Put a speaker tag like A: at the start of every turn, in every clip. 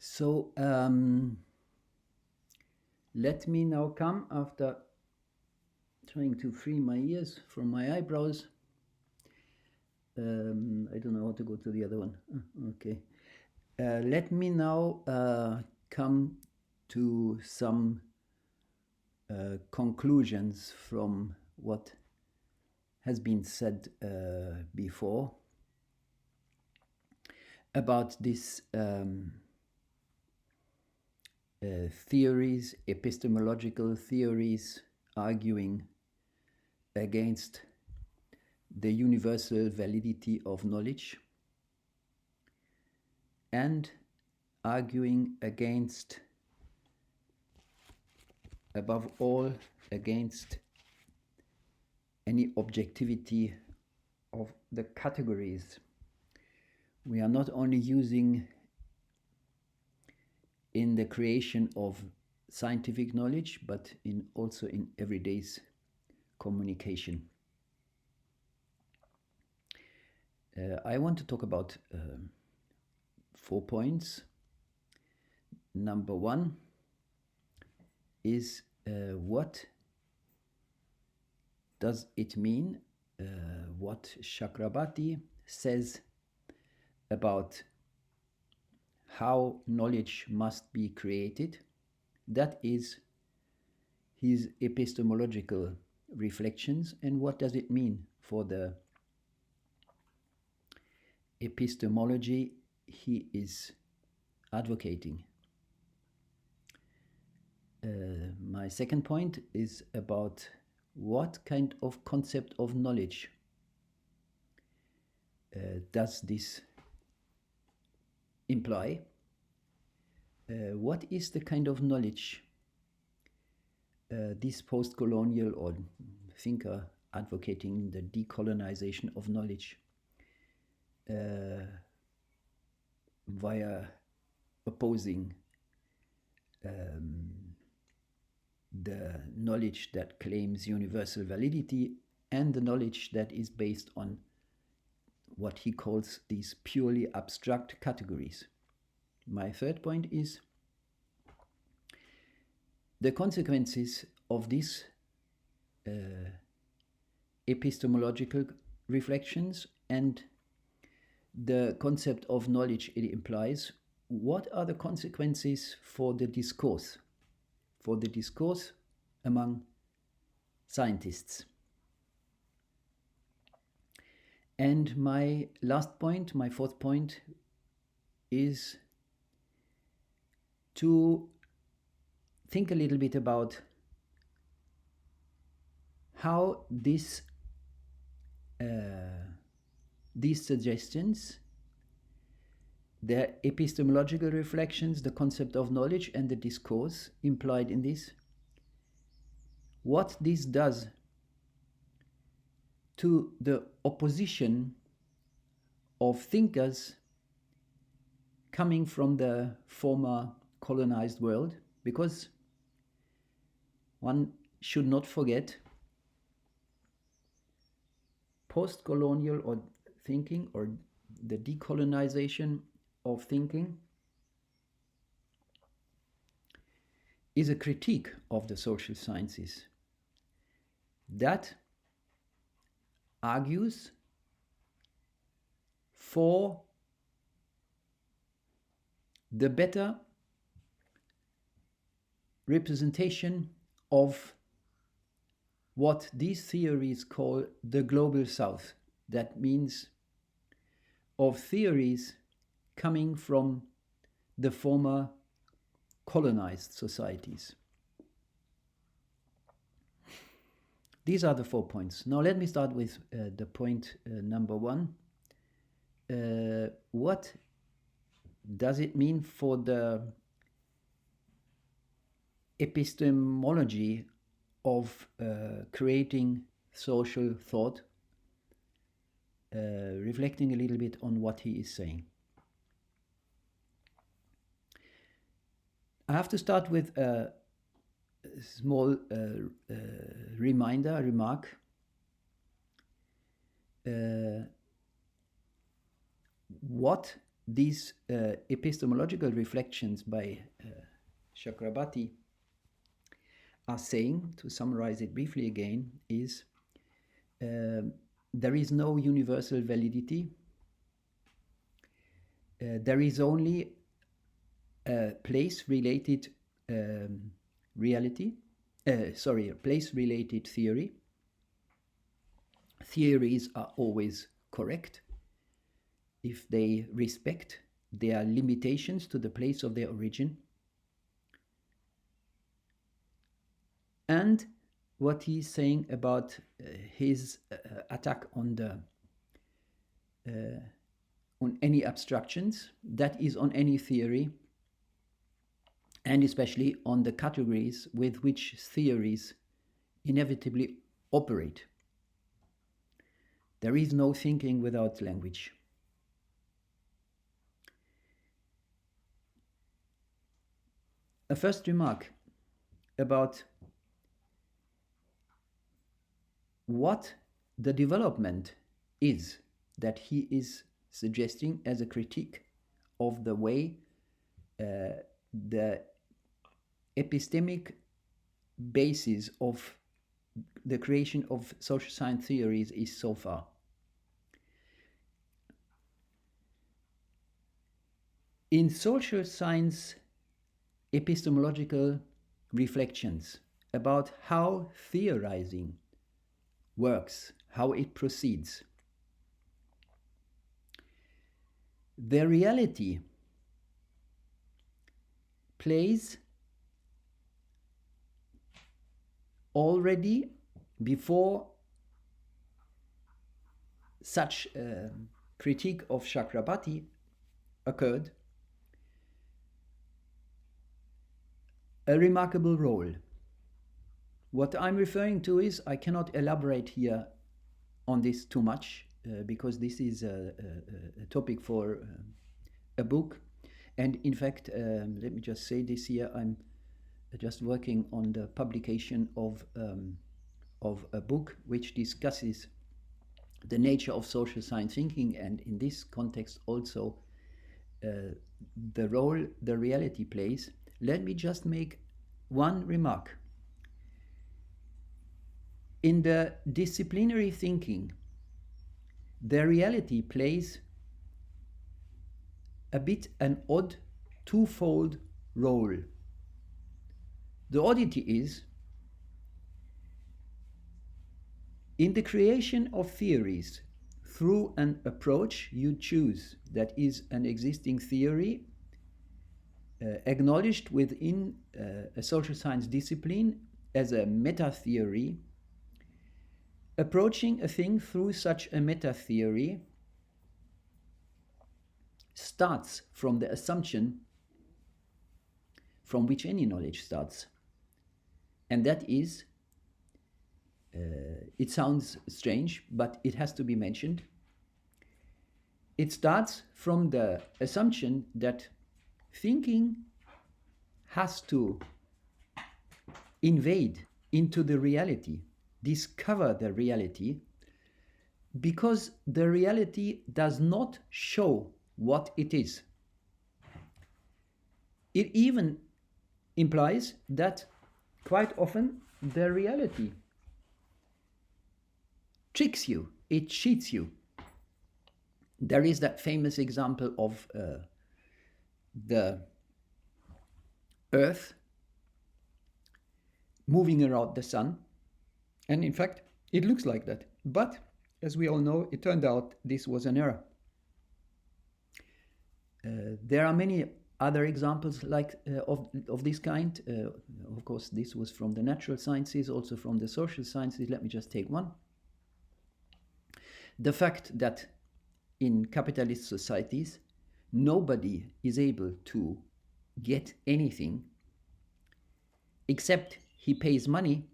A: So let me now come after trying to free my ears from my eyebrows. I don't know how to go to the other one. Okay. Let me now come to some conclusions from what has been said before about these theories, epistemological theories, arguing against the universal validity of knowledge and arguing against, above all, against any objectivity of the categories. We are not only using in the creation of scientific knowledge, but also in everyday's communication. I want to talk about 4 points. Number one is what does it mean, what Chakrabarti says about how knowledge must be created. That is his epistemological reflections, and what does it mean for the epistemology he is advocating. My second point is about what kind of concept of knowledge does this imply? What is the kind of knowledge this post-colonial or thinker advocating the decolonization of knowledge via opposing the knowledge that claims universal validity and the knowledge that is based on what he calls these purely abstract categories. My third point is the consequences of these epistemological reflections and the concept of knowledge it implies. What are the consequences for the discourse among scientists? And my last point, my fourth point, is to think a little bit about how these suggestions, the epistemological reflections, the concept of knowledge and the discourse implied in this, what this does to the opposition of thinkers coming from the former colonized world, because one should not forget post-colonial or thinking or the decolonization of thinking is a critique of the social sciences that argues for the better representation of what these theories call the global south. That means of theories coming from the former colonized societies. These are the 4 points. Now let me start with the point number one. What does it mean for the epistemology of creating social thought? Reflecting a little bit on what he is saying. I have to start with a small remark. What these epistemological reflections by Chakrabarti are saying, to summarize it briefly again, is there is no universal validity. There is only a place-related reality, a place-related theory. Theories are always correct if they respect their limitations to the place of their origin. And what he's saying about his attack on any abstractions, that is on any theory, and especially on the categories with which theories inevitably operate. There is no thinking without language. A first remark about what the development is that he is suggesting as a critique of the way the epistemic basis of the creation of social science theories is so far. In social science epistemological reflections about how theorizing works, how it proceeds, the reality plays already before such a critique of Chakrabarti occurred a remarkable role. What I'm referring to is, I cannot elaborate here on this too much because this is a topic for a book. And in fact, let me just say, this year I'm just working on the publication of a book which discusses the nature of social science thinking, and in this context also the role the reality plays. Let me just make one remark. In the disciplinary thinking, the reality plays a bit an odd twofold role. The oddity is, in the creation of theories through an approach you choose that is an existing theory acknowledged within a social science discipline as a meta-theory, approaching a thing through such a meta-theory starts from the assumption from which any knowledge starts. And that is, it sounds strange, but it has to be mentioned. It starts from the assumption that thinking has to invade into the reality, discover the reality, because the reality does not show what it is. It even implies that quite often the reality tricks you, it cheats you. There is that famous example of the Earth moving around the sun, and in fact it looks like that, but as we all know, it turned out this was an error. There are many other examples like of this kind. Of course, this was from the natural sciences, also from the social sciences. Let me just take one. The fact that in capitalist societies, nobody is able to get anything except he pays money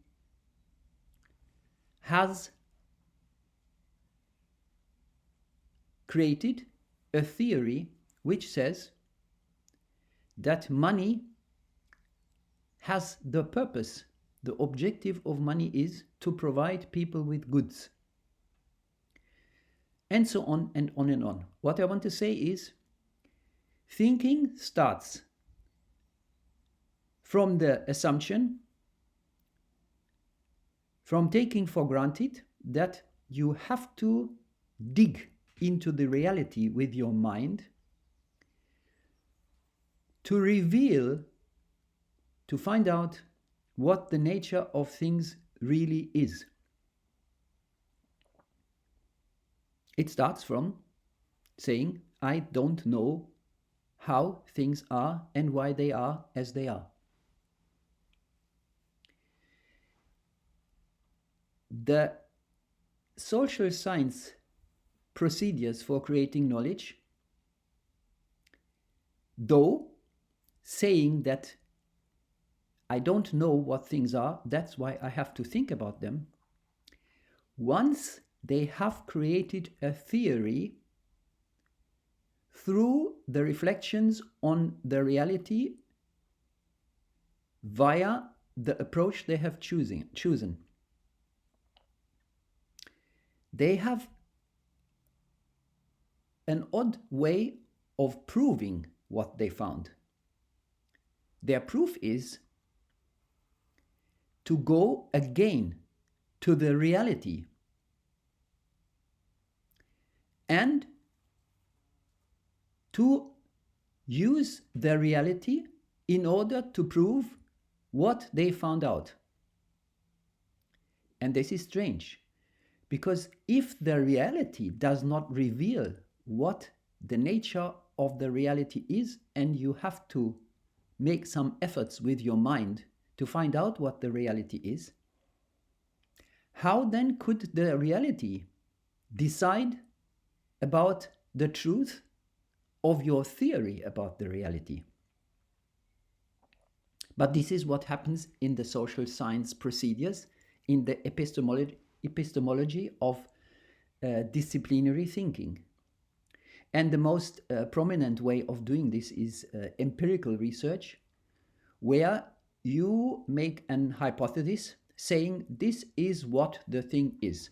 A: has created a theory which says that money has the purpose, the objective of money is to provide people with goods. And so on and on and on. What I want to say is, Thinking starts from the assumption, from taking for granted that you have to dig into the reality with your mind to reveal, to find out what the nature of things really is. It starts from saying, I don't know how things are and why they are as they are. The social science procedures for creating knowledge, though saying that I don't know what things are, that's why I have to think about them, once they have created a theory through the reflections on the reality via the approach they have chosen. They have an odd way of proving what they found. Their proof is to go again to the reality and to use the reality in order to prove what they found out. And this is strange, because if the reality does not reveal what the nature of the reality is, and you have to make some efforts with your mind to find out what the reality is, how then could the reality decide about the truth of your theory about the reality? But this is what happens in the social science procedures, in the epistemology of disciplinary thinking. And the most prominent way of doing this is empirical research, where you make an hypothesis saying this is what the thing is.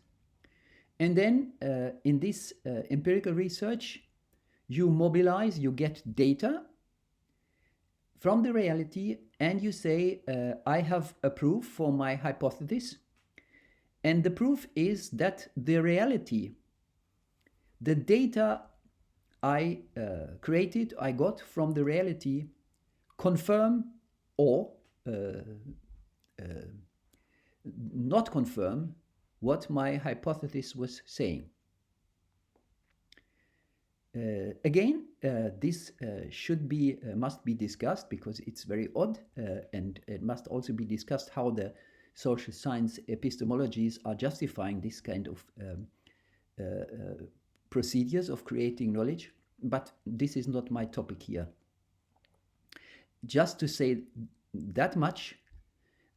A: And then in this empirical research, you mobilize, you get data from the reality, and you say, I have a proof for my hypothesis. And the proof is that the reality, the data I created, I got from the reality, confirm or not confirm what my hypothesis was saying. Again, this must be discussed, because it's very odd, and it must also be discussed how the social science epistemologies are justifying this kind of procedures of creating knowledge. But this is not my topic here. Just to say that much,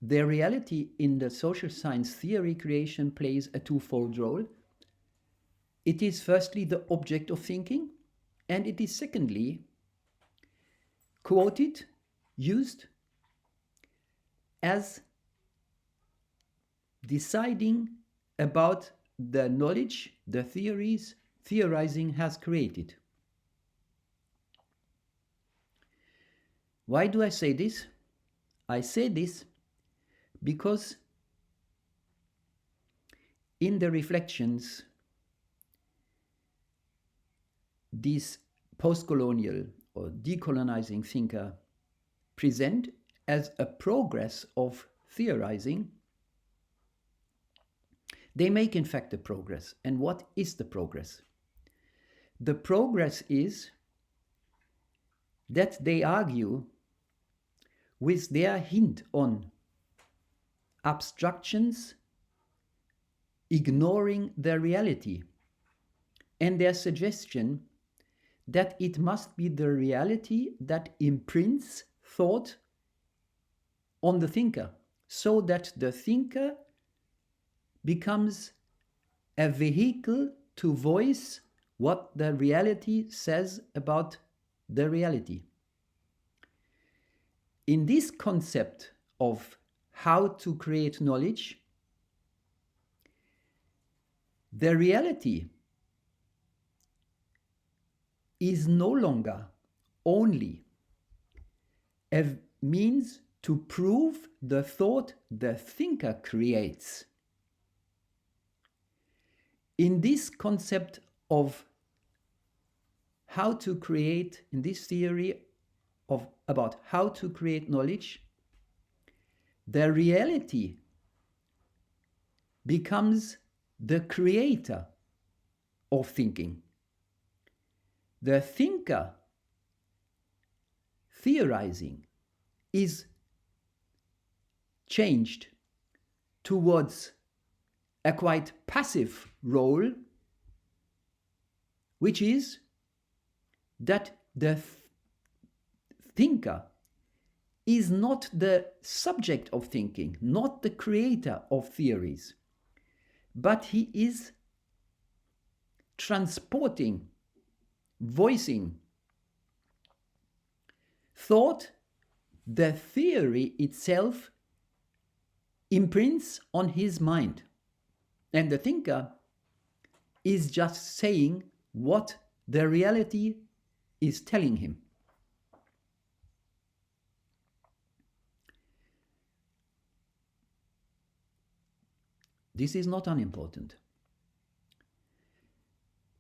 A: the reality in the social science theory creation plays a twofold role. It is firstly the object of thinking, and it is secondly quoted, used as deciding about the knowledge the theorizing has created. Why do I say this? I say this because in the reflections these post-colonial or decolonizing thinker present as a progress of theorizing, they make in fact a progress. And what is the progress? The progress is that they argue with their hint on abstractions ignoring the reality, and their suggestion that it must be the reality that imprints thought on the thinker, so that the thinker becomes a vehicle to voice what the reality says about the reality. In this concept of how to create knowledge, the reality is no longer only a means to prove the thought the thinker creates. In this concept of how to create, in this theory about how to create knowledge, the reality becomes the creator of thinking. The thinker theorizing is changed towards a quite passive role, which is that the thinker is not the subject of thinking, not the creator of theories, but he is transporting, voicing thought the theory itself imprints on his mind. And the thinker is just saying what the reality is telling him. This is not unimportant,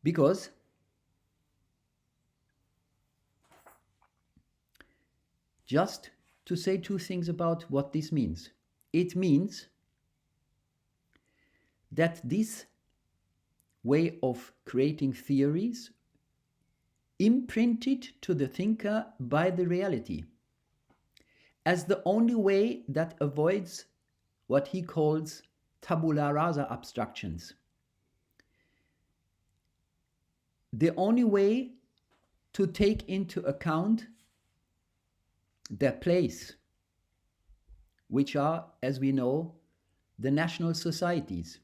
A: because just to say two things about what this means. It means that this way of creating theories imprinted to the thinker by the reality as the only way that avoids what he calls tabula rasa abstractions. The only way to take into account their place, which are, as we know, the national societies.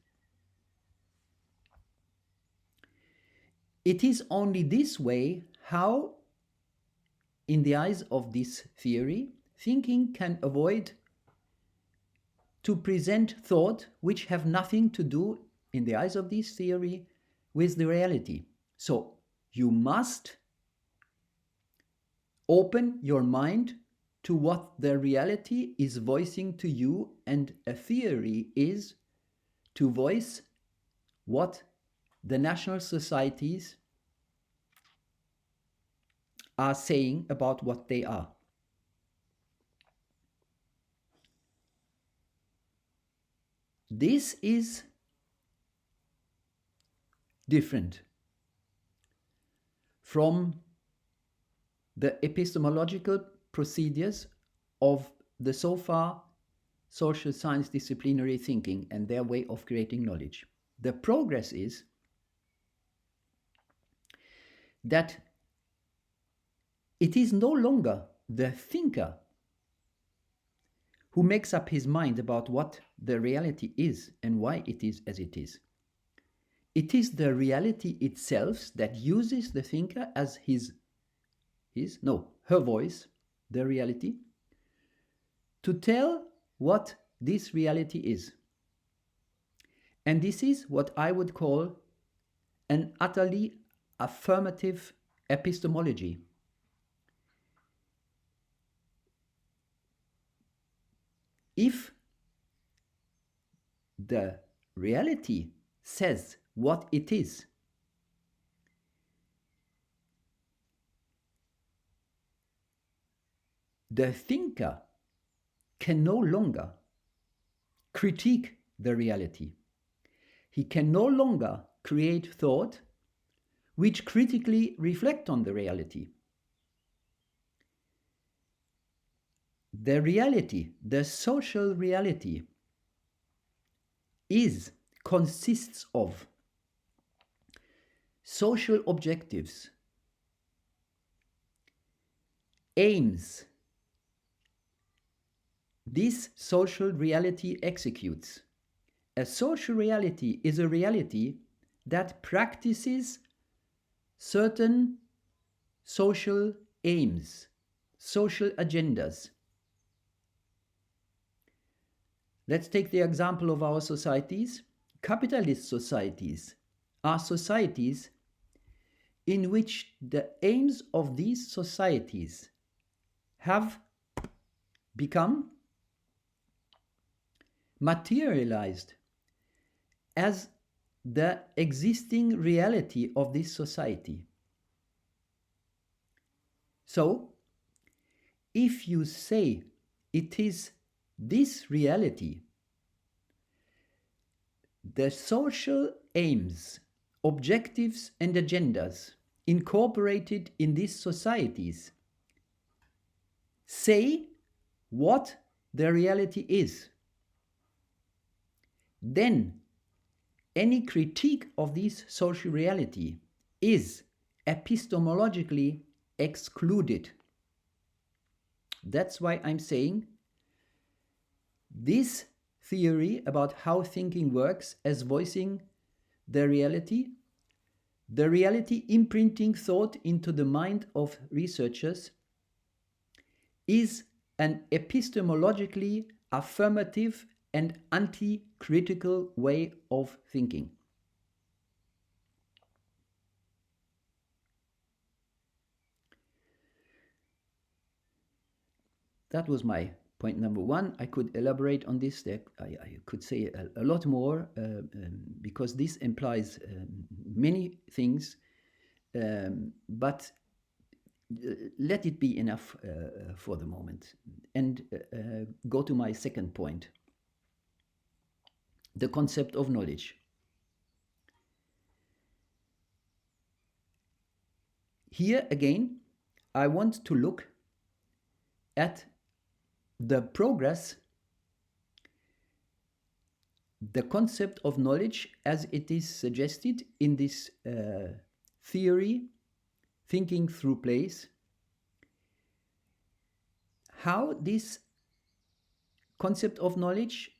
A: It is only this way how, in the eyes of this theory, thinking can avoid to present thought which have nothing to do, in the eyes of this theory, with the reality. So you must open your mind to what the reality is voicing to you, and a theory is to voice what the national societies are saying about what they are. This is different from the epistemological procedures of the so far social science disciplinary thinking and their way of creating knowledge. The progress is that it is no longer the thinker who makes up his mind about what the reality is and why it is as it is. It is the reality itself that uses the thinker as her voice, the reality, to tell what this reality is. And this is what I would call an utterly affirmative epistemology. If the reality says what it is, the thinker can no longer critique the reality. He can no longer create thought which critically reflect on the reality. The reality, the social reality, consists of social objectives, aims. This social reality executes. A social reality is a reality that practices certain social aims, social agendas. Let's take the example of our societies. Capitalist societies are societies in which the aims of these societies have become materialized as the existing reality of this society. So, if you say it is this reality, the social aims, objectives, and agendas incorporated in these societies say what the reality is, then any critique of this social reality is epistemologically excluded. That's why I'm saying this theory about how thinking works as voicing the reality imprinting thought into the mind of researchers, is an epistemologically affirmative and anti-critical way of thinking. That was my point number one. I could elaborate on this. I could say a lot more because this implies many things, but let it be enough for the moment. And go to my second point, the concept of knowledge. Here again, I want to look at the progress, the concept of knowledge as it is suggested in this theory, thinking through place, how this concept of knowledge,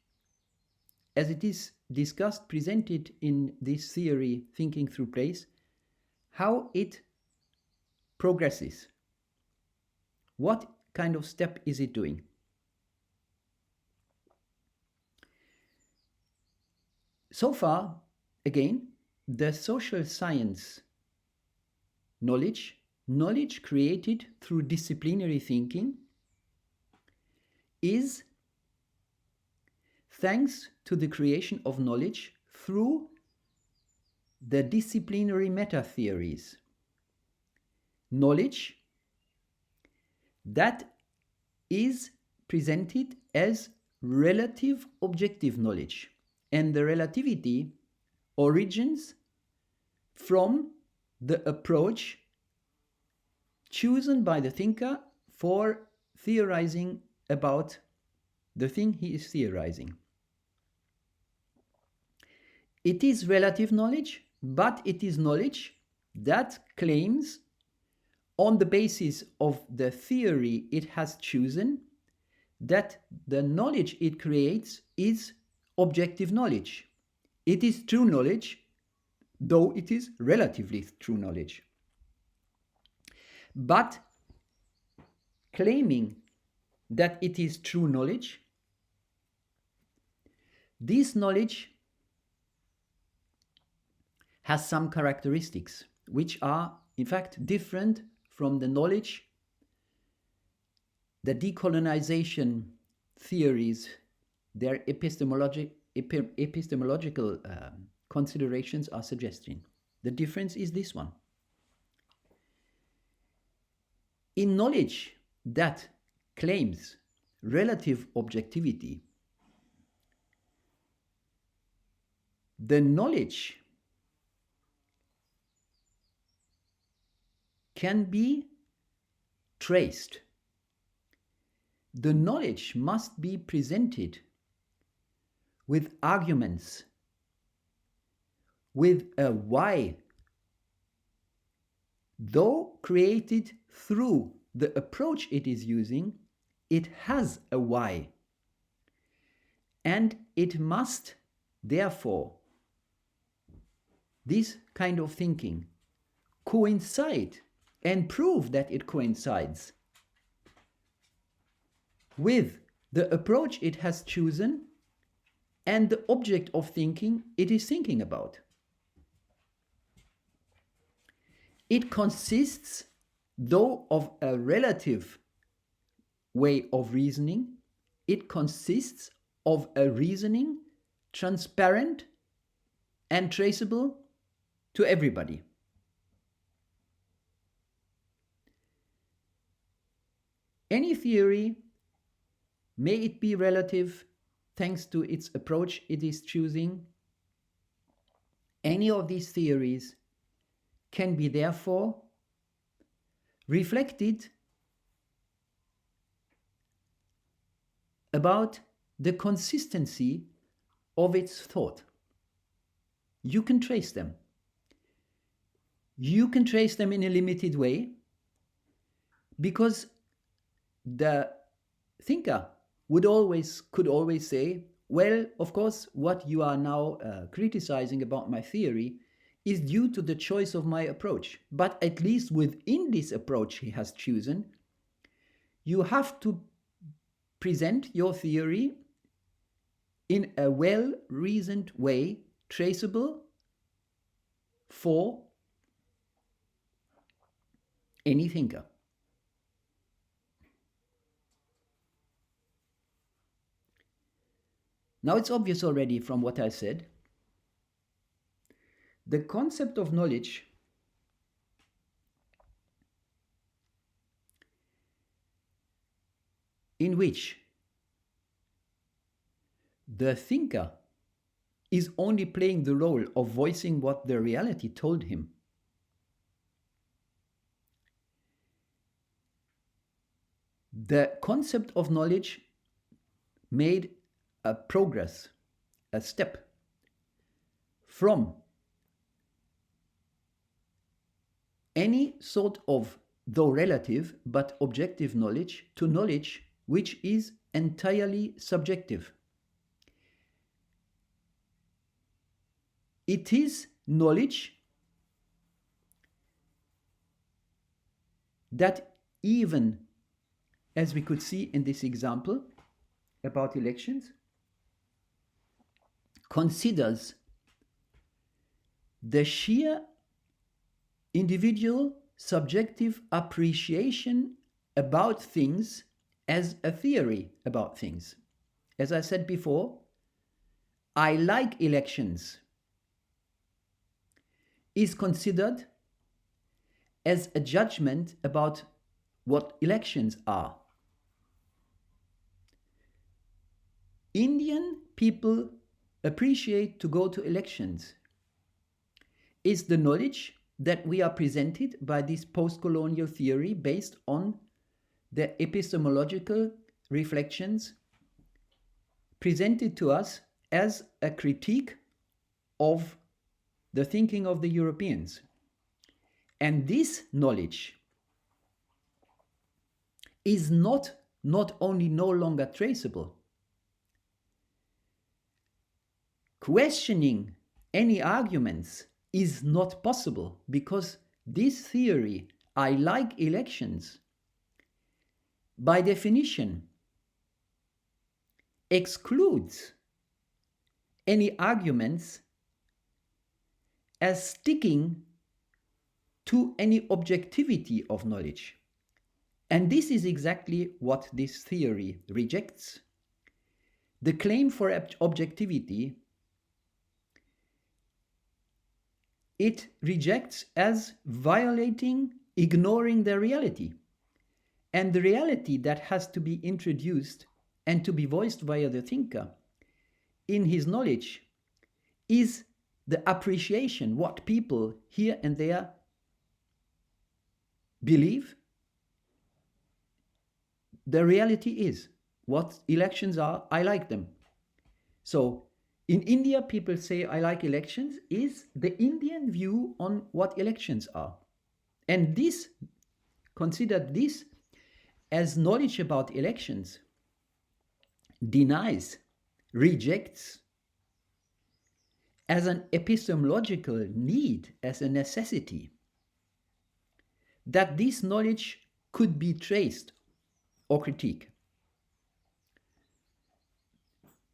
A: as it is discussed, presented in this theory, thinking through place, how it progresses. What kind of step is it doing? So far, again, the social science knowledge created through disciplinary thinking, is thanks to the creation of knowledge through the disciplinary meta-theories. Knowledge that is presented as relative objective knowledge, and the relativity origins from the approach chosen by the thinker for theorizing about the thing he is theorizing. It is relative knowledge, but it is knowledge that claims, on the basis of the theory it has chosen, that the knowledge it creates is objective knowledge. It is true knowledge, though it is relatively true knowledge. But claiming that it is true knowledge, this knowledge has some characteristics which are in fact different from the knowledge the decolonization theories, their epistemological considerations are suggesting. The difference is this one. In knowledge that claims relative objectivity, the knowledge can be traced. The knowledge must be presented with arguments, with a why. Though created through the approach it is using, it has a why. And it must, therefore, this kind of thinking coincide and prove that it coincides with the approach it has chosen and the object of thinking it is thinking about. It consists, though, of a relative way of reasoning. It consists of a reasoning transparent and traceable to everybody. Any theory, may it be relative, thanks to its approach it is choosing, any of these theories can be therefore reflected about the consistency of its thought. You can trace them. You can trace them in a limited way because the thinker could always say, well, of course, what you are now criticizing about my theory is due to the choice of my approach. But at least within this approach he has chosen, you have to present your theory in a well-reasoned way, traceable for any thinker. Now it's obvious already from what I said. The concept of knowledge in which the thinker is only playing the role of voicing what the reality told him. The concept of knowledge made a progress, a step from any sort of, though relative, but objective knowledge to knowledge which is entirely subjective. It is knowledge that, even as we could see in this example about elections, considers the sheer individual subjective appreciation about things as a theory about things. As I said before, I like elections is considered as a judgment about what elections are. Indian people appreciate to go to elections is the knowledge that we are presented by this post-colonial theory based on the epistemological reflections presented to us as a critique of the thinking of the Europeans. And this knowledge is not only no longer traceable. Questioning any arguments is not possible because this theory, I like elections, by definition excludes any arguments as sticking to any objectivity of knowledge. And this is exactly what this theory rejects. The claim for objectivity, it rejects as violating, ignoring the reality. And the reality that has to be introduced and to be voiced via the thinker in his knowledge is the appreciation, what people here and there believe the reality is. What elections are, I like them. So in India, people say I like elections is the Indian view on what elections are. And this, consider this as knowledge about elections, denies, rejects as an epistemological need, as a necessity, that this knowledge could be traced or critiqued.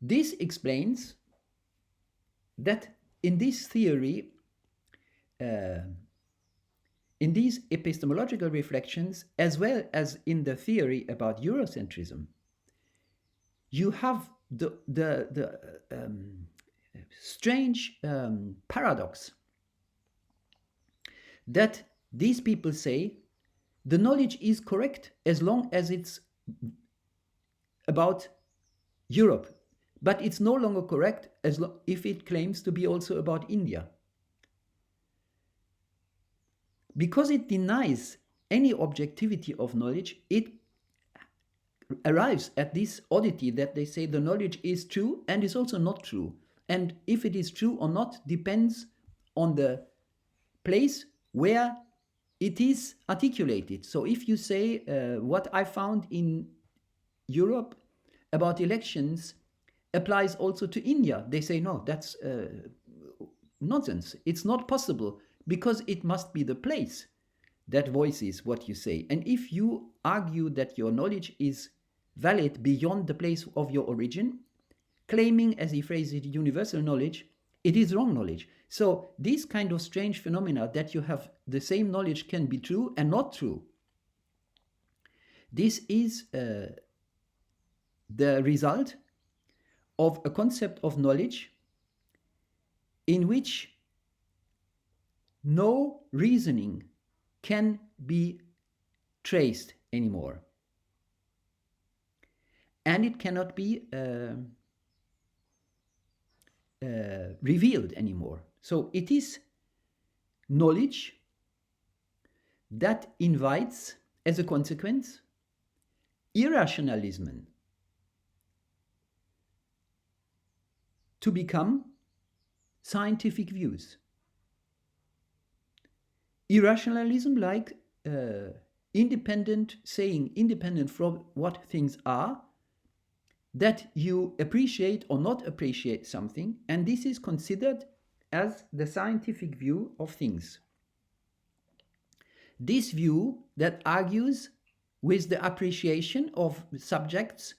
A: This explains that in this theory, in these epistemological reflections, as well as in the theory about Eurocentrism, you have the strange paradox that these people say the knowledge is correct as long as it's about Europe, but it's no longer correct if it claims to be also about India. Because it denies any objectivity of knowledge, it arrives at this oddity that they say the knowledge is true and is also not true. And if it is true or not depends on the place where it is articulated. So if you say what I found in Europe about elections applies also to India, they say no, that's nonsense. It's not possible because it must be the place that voices what you say. And if you argue that your knowledge is valid beyond the place of your origin, claiming, as he phrases it, universal knowledge, it is wrong knowledge. So these kind of strange phenomena that you have the same knowledge can be true and not true, this is the result of a concept of knowledge in which no reasoning can be traced anymore. And it cannot be revealed anymore. So it is knowledge that invites, as a consequence, irrationalism to become scientific views. Irrationalism, like independent from what things are, that you appreciate or not appreciate something, and this is considered as the scientific view of things. This view that argues with the appreciation of subjects,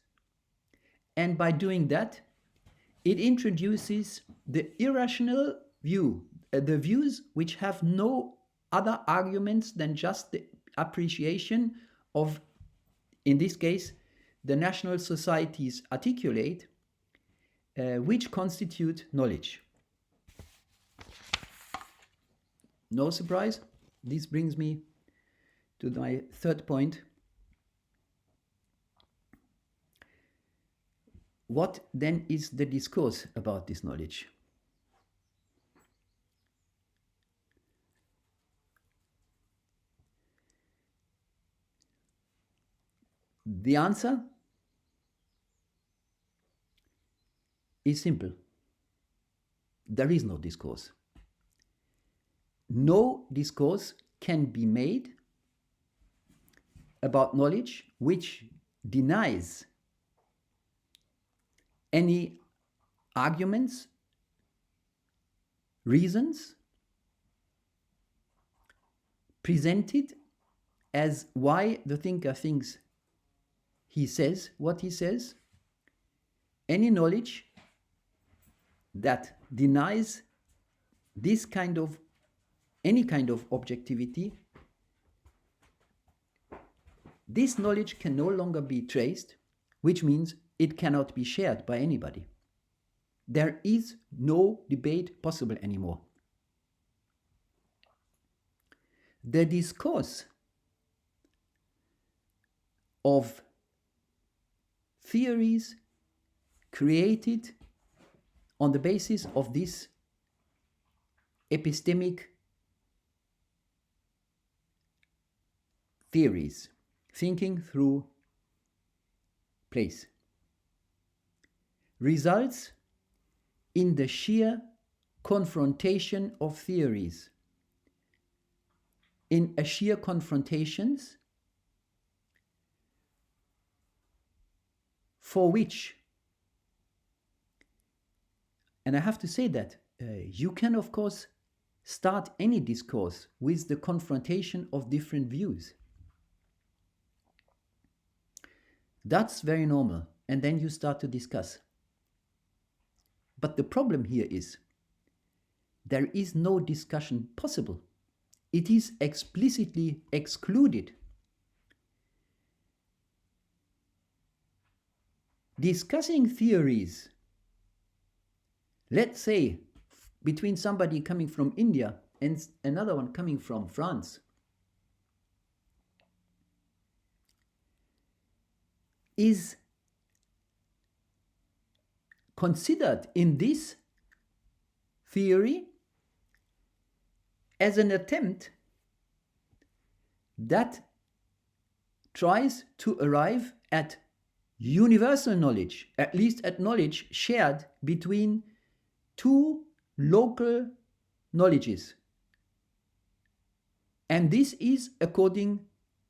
A: and by doing that, it introduces the irrational view, the views which have no other arguments than just the appreciation of, in this case, the national societies articulate, which constitute knowledge. No surprise, this brings me to my third point. What then is the discourse about this knowledge? The answer is simple. There is no discourse. No discourse can be made about knowledge which denies any arguments, reasons presented as why the thinker thinks he says what he says. Any knowledge that denies this kind of any kind of objectivity, this knowledge can no longer be traced, which means it cannot be shared by anybody. There is no debate possible anymore. The discourse of theories created on the basis of this epistemic theories, thinking through place, results in the sheer confrontation of theories, in a sheer confrontations for which, and I have to say that you can of course start any discourse with the confrontation of different views. That's very normal, and then you start to discuss. But the problem here is there is no discussion possible it is explicitly excluded. Discussing theories, let's say, between somebody coming from India and another one coming from France, is considered in this theory as an attempt that tries to arrive at universal knowledge, at least at knowledge shared between two local knowledges. And this is, according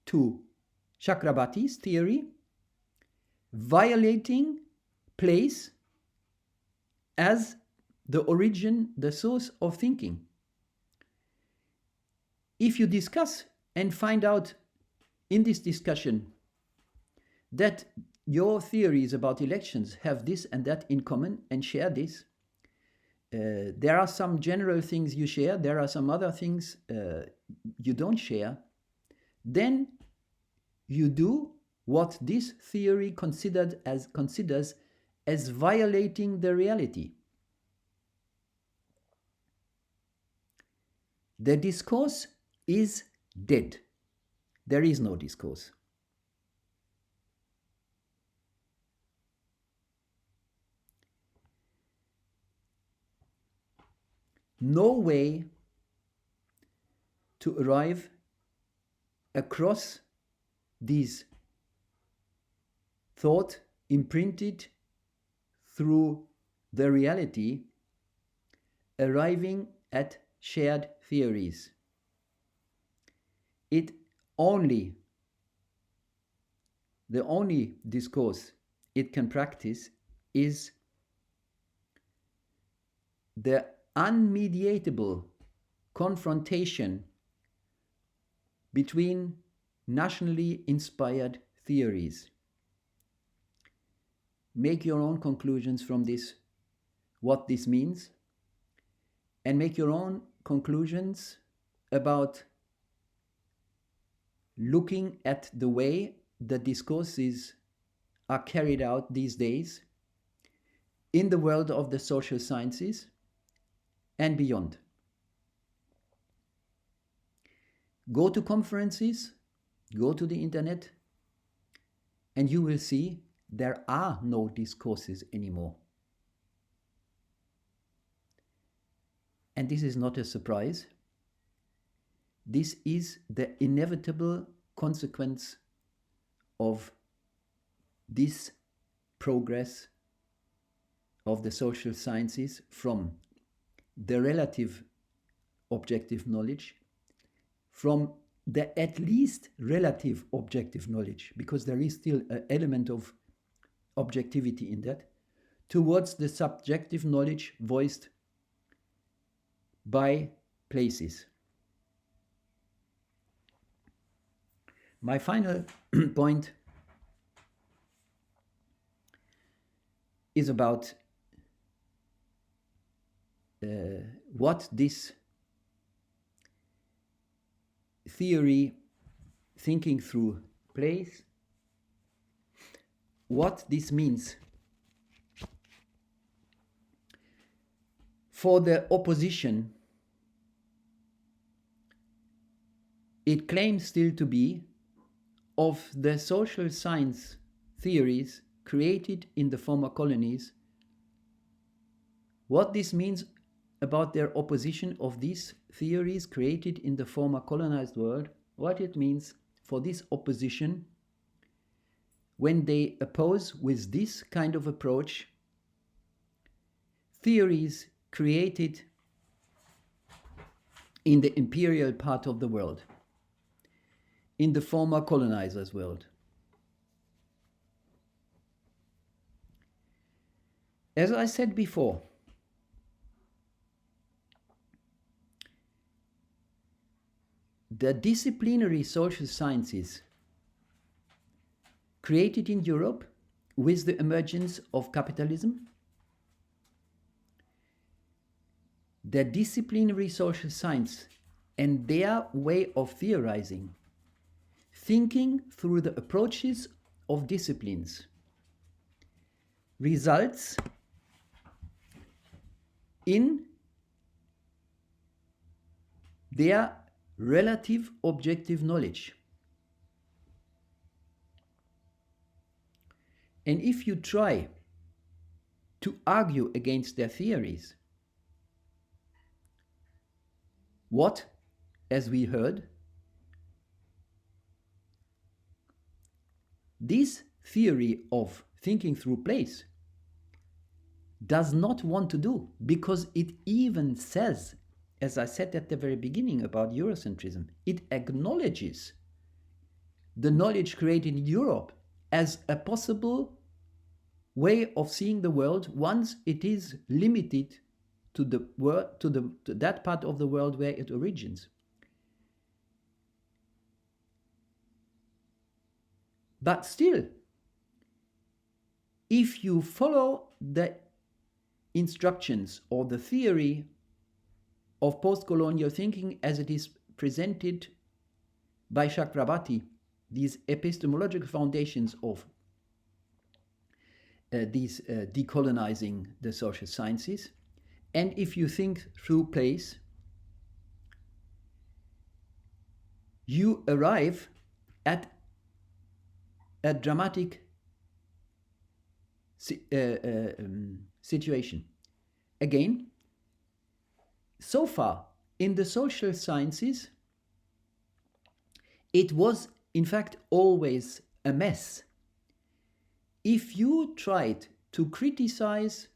A: to Chakrabarty's theory, violating place as the origin, the source of thinking. If you discuss and find out in this discussion that your theories about elections have this and that in common and share this, there are some general things you share, there are some other things you don't share, then you do what this theory considers as violating the reality. The discourse is dead. There is no discourse. No way to arrive across these thought imprinted through the reality, arriving at shared theories. The only discourse it can practice is the unmediatable confrontation between nationally inspired theories. Make your own conclusions from this, what this means, and make your own conclusions about looking at the way the discourses are carried out these days in the world of the social sciences and beyond. Go to conferences, go to the internet, and you will see there are no discourses anymore. And this is not a surprise. This is the inevitable consequence of this progress of the social sciences from the relative objective knowledge, from the at least relative objective knowledge, because there is still an element of objectivity in that, towards the subjective knowledge voiced by places. My final point is about what this theory, thinking through place, what this means for the opposition. It claims still to be of the social science theories created in the former colonies, what this means about their opposition of these theories created in the former colonized world, what it means for this opposition when they oppose with this kind of approach theories created in the imperial part of the world, in the former colonizers' world. As I said before, the disciplinary social sciences created in Europe with the emergence of capitalism, the disciplinary social science and their way of theorizing, thinking through the approaches of disciplines, results in their relative objective knowledge. And if you try to argue against their theories, what, as we heard, this theory of thinking through place does not want to do, because it even says, as I said at the very beginning about Eurocentrism, it acknowledges the knowledge created in Europe as a possible way of seeing the world once it is limited to the world, to that part of the world where it originates. But still, if you follow the instructions or the theory of post-colonial thinking as it is presented by Chakrabarty, these epistemological foundations of these decolonizing the social sciences, and if you think through place, you arrive at a dramatic situation. Again, so far in the social sciences, it was in fact always a mess. If you tried to criticize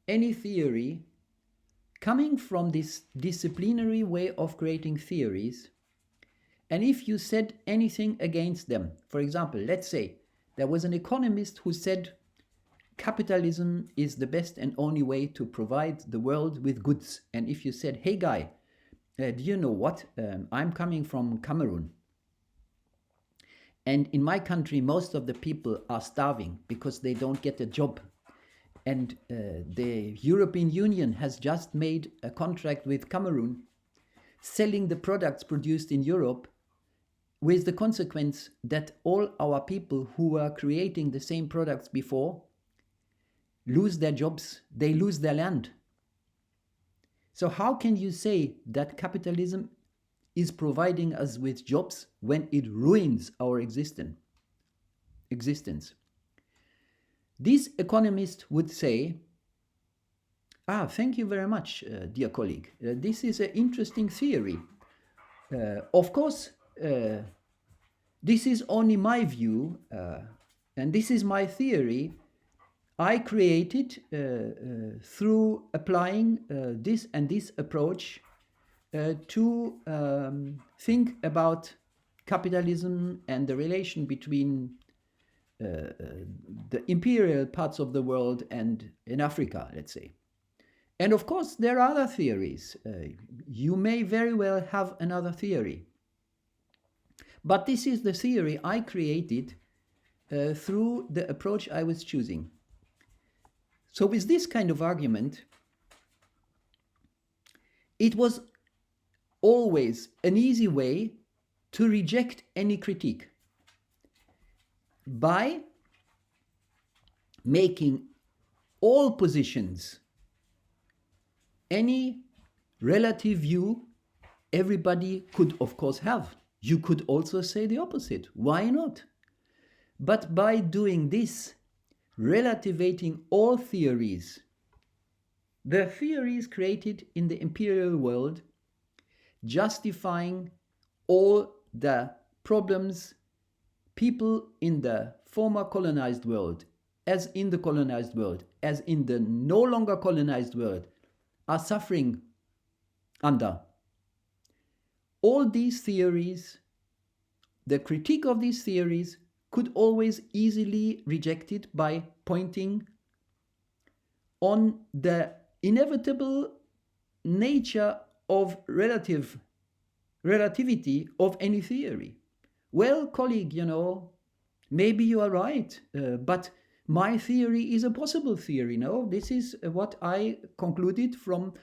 A: any theory coming from this disciplinary way of creating theories, and if you said anything against them, for example, let's say there was an economist who said capitalism is the best and only way to provide the world with goods. And if you said, hey guy, do you know what? I'm coming from Cameroon. And in my country, most of the people are starving because they don't get a job. And the European Union has just made a contract with Cameroon, selling the products produced in Europe, with the consequence that all our people who were creating the same products before lose their jobs, they lose their land. So how can you say that capitalism is providing us with jobs when it ruins our existence? This economist would say, thank you very much, dear colleague. This is an interesting theory. Of course, this is only my view, and this is my theory. I created through applying this and this approach to think about capitalism and the relation between the imperial parts of the world and in Africa, let's say. And of course, there are other theories. You may very well have another theory. But this is the theory I created through the approach I was choosing. So with this kind of argument, it was always an easy way to reject any critique by making all positions, any relative view everybody could of course have. You could also say the opposite. Why not? But by doing this, relativating all theories, the theories created in the imperial world, justifying all the problems people in the former colonized world, as in the colonized world, as in the no longer colonized world, are suffering under. All these theories, the critique of these theories could always easily reject it by pointing on the inevitable nature of relativity of any theory. Well, colleague, maybe you are right, but my theory is a possible theory. No, this is what I concluded from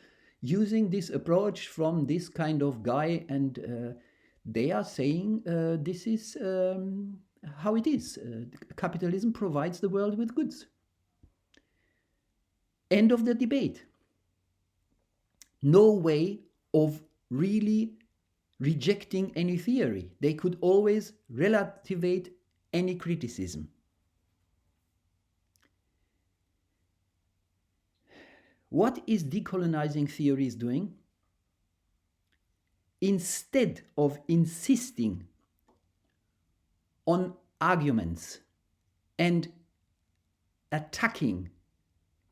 A: using this approach from this kind of guy, and they are saying this is how it is. Capitalism provides the world with goods. End of the debate. No way of really rejecting any theory. They could always relativate any criticism. What is decolonizing theories doing? Instead of insisting on arguments and attacking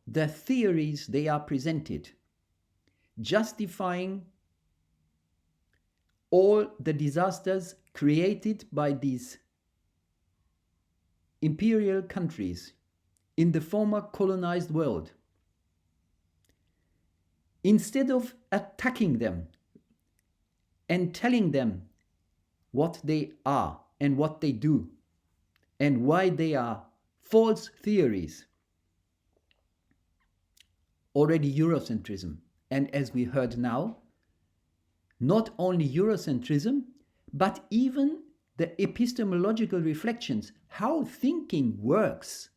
A: the theories they are presented, justifying all the disasters created by these imperial countries in the former colonized world, instead of attacking them and telling them what they are and what they do and why they are false theories, already Eurocentrism. And as we heard now, not only Eurocentrism, but even the epistemological reflections, how thinking works.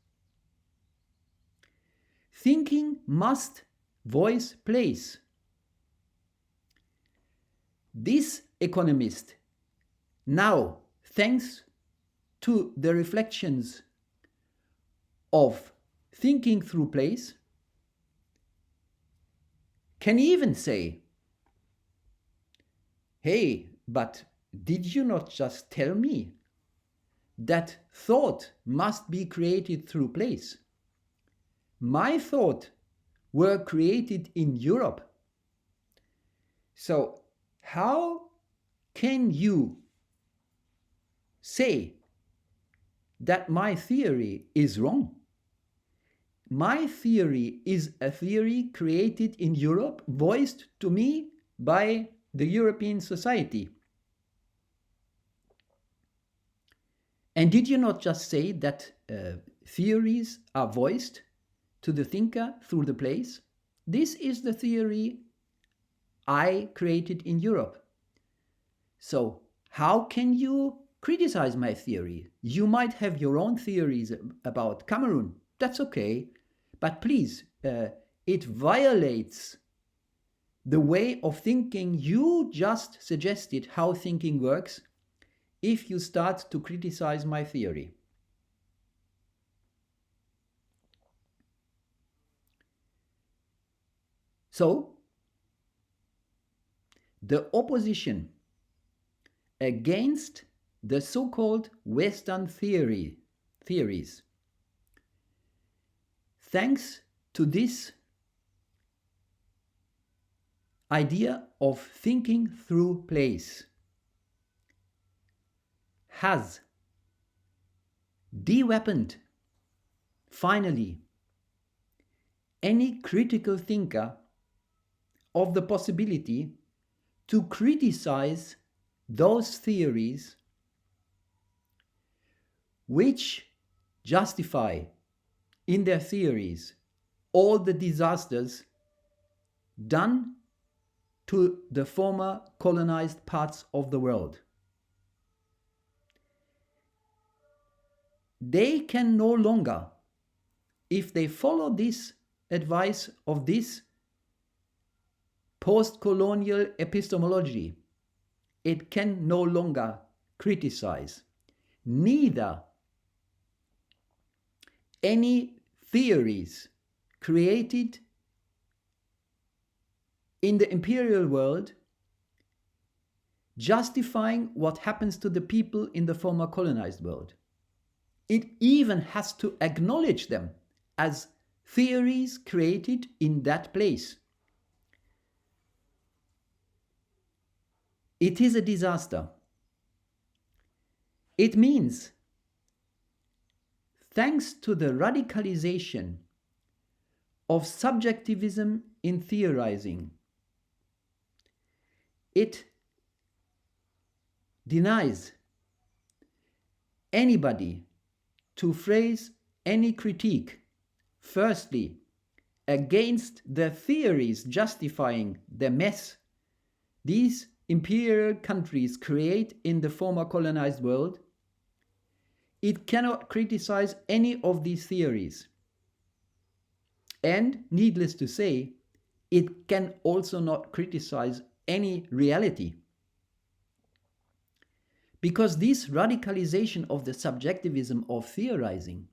A: Thinking must voice place. This economist, now, thanks to the reflections of thinking through place, can even say, hey, but did you not just tell me that thought must be created through place? My thought were created in Europe. So how can you say that my theory is wrong? My theory is a theory created in Europe, voiced to me by the European society. And did you not just say that theories are voiced to the thinker through the place? This is the theory I created in Europe. So how can you criticize my theory? You might have your own theories about Cameroon. That's okay. But please, it violates the way of thinking you just suggested how thinking works if you start to criticize my theory. So, the opposition against the so-called Western theories, thanks to this idea of thinking through place, has de-weaponed, finally, any critical thinker of the possibility to criticize those theories which justify in their theories all the disasters done to the former colonized parts of the world. They can no longer, if they follow this advice of this post-colonial epistemology, it can no longer criticize neither any theories created in the imperial world justifying what happens to the people in the former colonized world. It even has to acknowledge them as theories created in that place. It is a disaster. It means, thanks to the radicalization of subjectivism in theorizing, it denies anybody to phrase any critique, firstly, against the theories justifying the mess these imperial countries create in the former colonized world, it cannot criticize any of these theories. And needless to say, it can also not criticize any reality. Because this radicalization of the subjectivism of theorizing,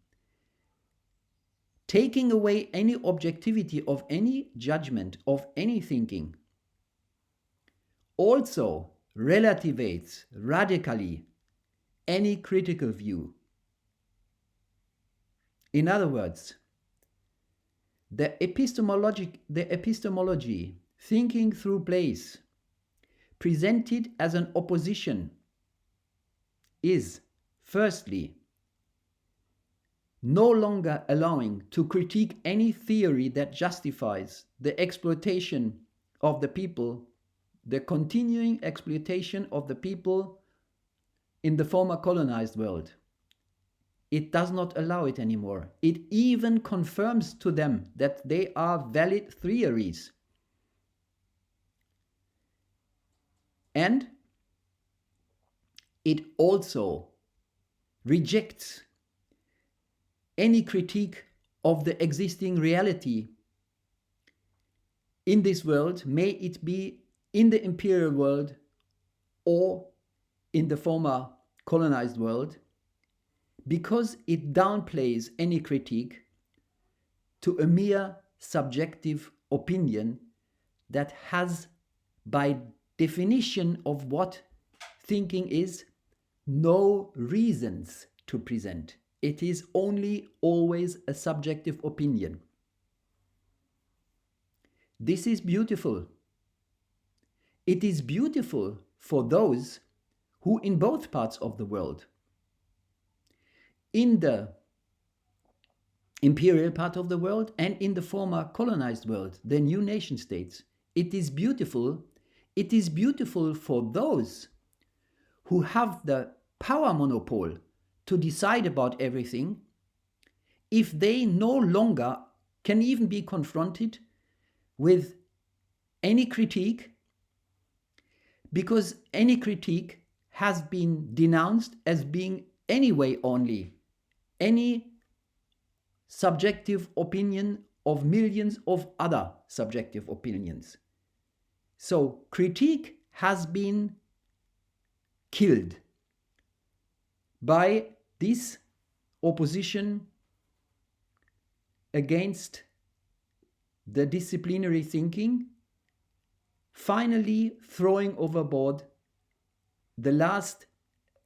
A: taking away any objectivity of any judgment, of any thinking, also relativates radically any critical view. In other words, the epistemology, thinking through place, presented as an opposition, is, firstly, no longer allowing to critique any theory that justifies the exploitation of the people, the continuing exploitation of the people in the former colonized world. It does not allow it anymore. It even confirms to them that they are valid theories. And it also rejects any critique of the existing reality in this world, may it be in the imperial world or in the former colonized world, because it downplays any critique to a mere subjective opinion that has, by definition of what thinking is, no reasons to present. It is only always a subjective opinion. This is beautiful. It is beautiful for those who in both parts of the world, in the imperial part of the world and in the former colonized world, the new nation states, it is beautiful. It is beautiful for those who have the power monopoly to decide about everything, if they no longer can even be confronted with any critique, because any critique has been denounced as being anyway only any subjective opinion of millions of other subjective opinions. So critique has been killed by this opposition against the disciplinary thinking, finally throwing overboard the last,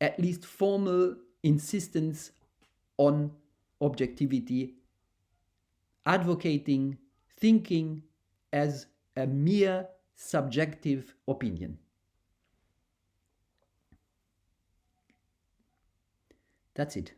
A: at least formal, insistence on objectivity, advocating thinking as a mere subjective opinion. That's it.